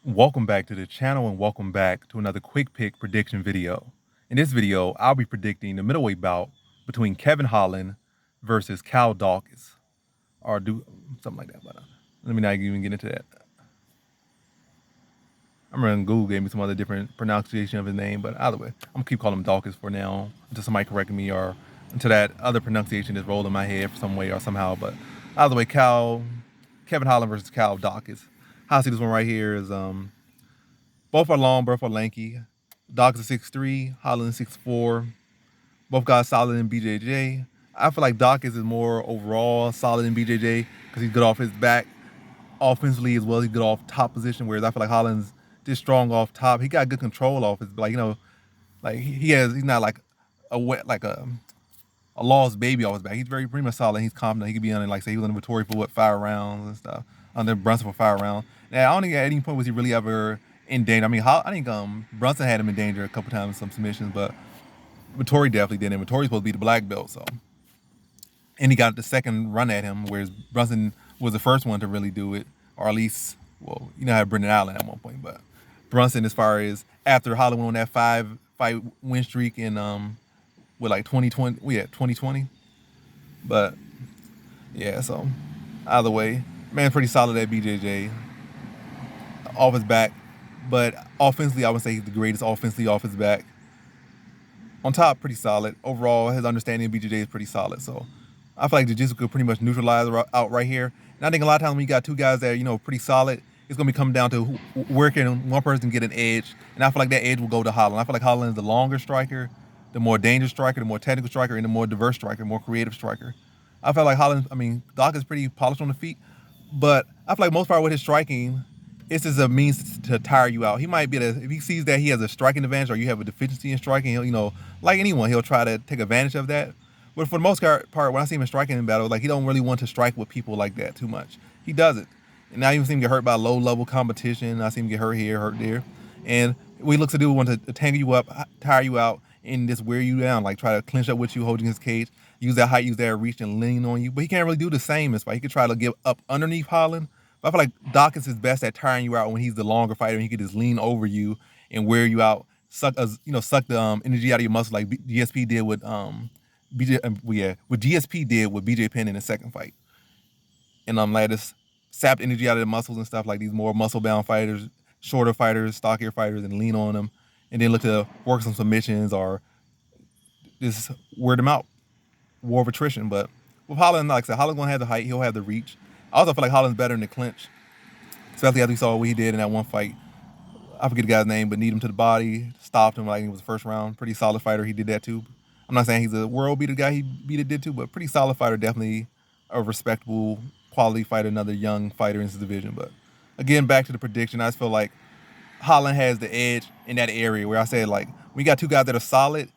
Welcome back to the channel and welcome back to another quick pick prediction video. In this video, I'll be predicting the middleweight bout between Kevin Holland versus Cal Daukaus, or do something like that. But let me not even get into that. I remember Google gave me some other different pronunciation of his name, but either way, I'm gonna keep calling him Daukaus for now until somebody correct me or until that other pronunciation is rolled in my head for some way or somehow. But either way, Kevin Holland versus Cal Daukaus. How I see this one right here is both are long, both are lanky. Daukaus is 6'3", Holland is 6'4". Both guys solid in BJJ. I feel like Daukaus is more overall solid in BJJ because he's good off his back offensively as well. He's good off top position, whereas I feel like Holland's just strong off top. He got good control off his, like he's not like a lost baby off his back. He's pretty much solid. He's confident. He could be on it, like say he was on the Vittori for 5 rounds and stuff. Under Brunson for 5 rounds. Now I don't think at any point was he really ever in danger. I mean, I think Brunson had him in danger a couple times in some submissions, but Vittori definitely did. And Vittori's supposed to be the black belt, so. And he got the second run at him, whereas Brunson was the first one to really do it, or at least, well, you know, had Brendan Allen at one point, but Brunson, as far as after Holland went on that 5-fight win streak in with like 2020, 2020. But yeah, so either way, man, pretty solid at BJJ, off his back, but offensively, I would say he's the greatest offensively off his back. On top, pretty solid. Overall, his understanding of BJJ is pretty solid. So I feel like jiu-jitsu could pretty much neutralize out right here. And I think a lot of times when you got two guys that are, pretty solid, it's going to be coming down to where can one person get an edge. And I feel like that edge will go to Holland. I feel like Holland is the longer striker, the more dangerous striker, the more technical striker, and the more diverse striker, more creative striker. I feel like Doc is pretty polished on the feet, but I feel like most part with his striking, it's just a means to tire you out. He might be if he sees that he has a striking advantage or you have a deficiency in striking, he'll, like anyone, he'll try to take advantage of that. But for the most part, when I see him in striking in battle, like he don't really want to strike with people like that too much. He does it. And now I even see him get hurt by low-level competition. I see him get hurt here, hurt there. And what he looks to do is want to tangle you up, tire you out, and just wear you down, like try to clinch up with you, holding his cage, use that height, use that reach, and lean on you. But he can't really do the same as fight. He could try to get up underneath Holland. But I feel like Daukaus is best at tiring you out when he's the longer fighter and he could just lean over you and wear you out, suck the energy out of your muscles like GSP did with what GSP did with BJ Penn in the second fight. And like this sapped energy out of the muscles and stuff, like these more muscle-bound fighters, shorter fighters, stockier fighters, and lean on them, and then look to work some submissions or just wear them out, war of attrition. But with Holland, like I said, Holland's gonna have the height, he'll have the reach. I also feel like Holland's better in the clinch, especially after we saw what he did in that one fight. I forget the guy's name, but kneed him to the body, stopped him like it was the first round. Pretty solid fighter. He did that too. I'm not saying he's a world beater guy. He did too, but pretty solid fighter. Definitely a respectable, quality fighter. Another young fighter in his division. But again, back to the prediction. I just feel like Holland has the edge in that area where I said like we got two guys that are solid,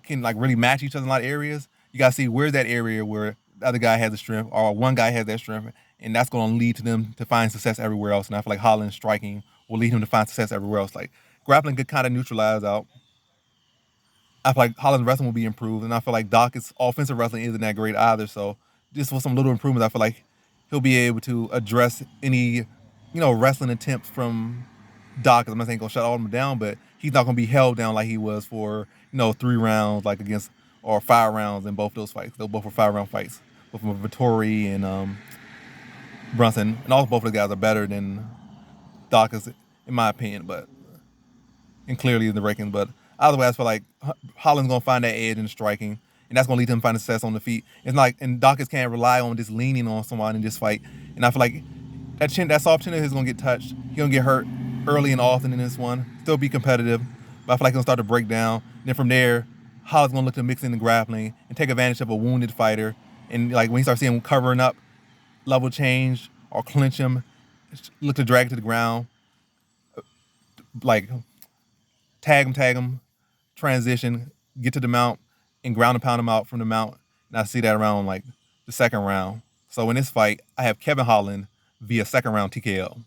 can like really match each other in a lot of areas. You got to see where's that area where the other guy has the strength or one guy has that strength, and that's going to lead to them to find success everywhere else. And I feel like Holland's striking will lead him to find success everywhere else. Like grappling could kind of neutralize out. I feel like Holland's wrestling will be improved, and I feel like Doc's offensive wrestling isn't that great either. So just with some little improvements, I feel like he'll be able to address any, wrestling attempts from Doc. I'm not saying he's gonna shut all of them down, but he's not gonna be held down like he was for 3 rounds, like against or 5 rounds in both those fights. Those both were 5-round fights, both from Vittori and Brunson, and all both of the guys are better than Doc is, in my opinion, but and clearly in the rankings. But either way, I feel like Holland's gonna find that edge in striking, and that's gonna lead him to find success on the feet. It's like, and Daukaus can't rely on just leaning on someone in this fight. And I feel like that soft chin is gonna get touched. He's gonna get hurt early and often in this one. Still be competitive, but I feel like he'll start to break down. And then from there, Holland's gonna look to mix in the grappling and take advantage of a wounded fighter. And like when you start seeing him covering up, level change or clinch him, look to drag to the ground, like tag him, transition, get to the mount, and ground and pound him out from the mount. And I see that around like the second round. So in this fight, I have Kevin Holland via second round TKO.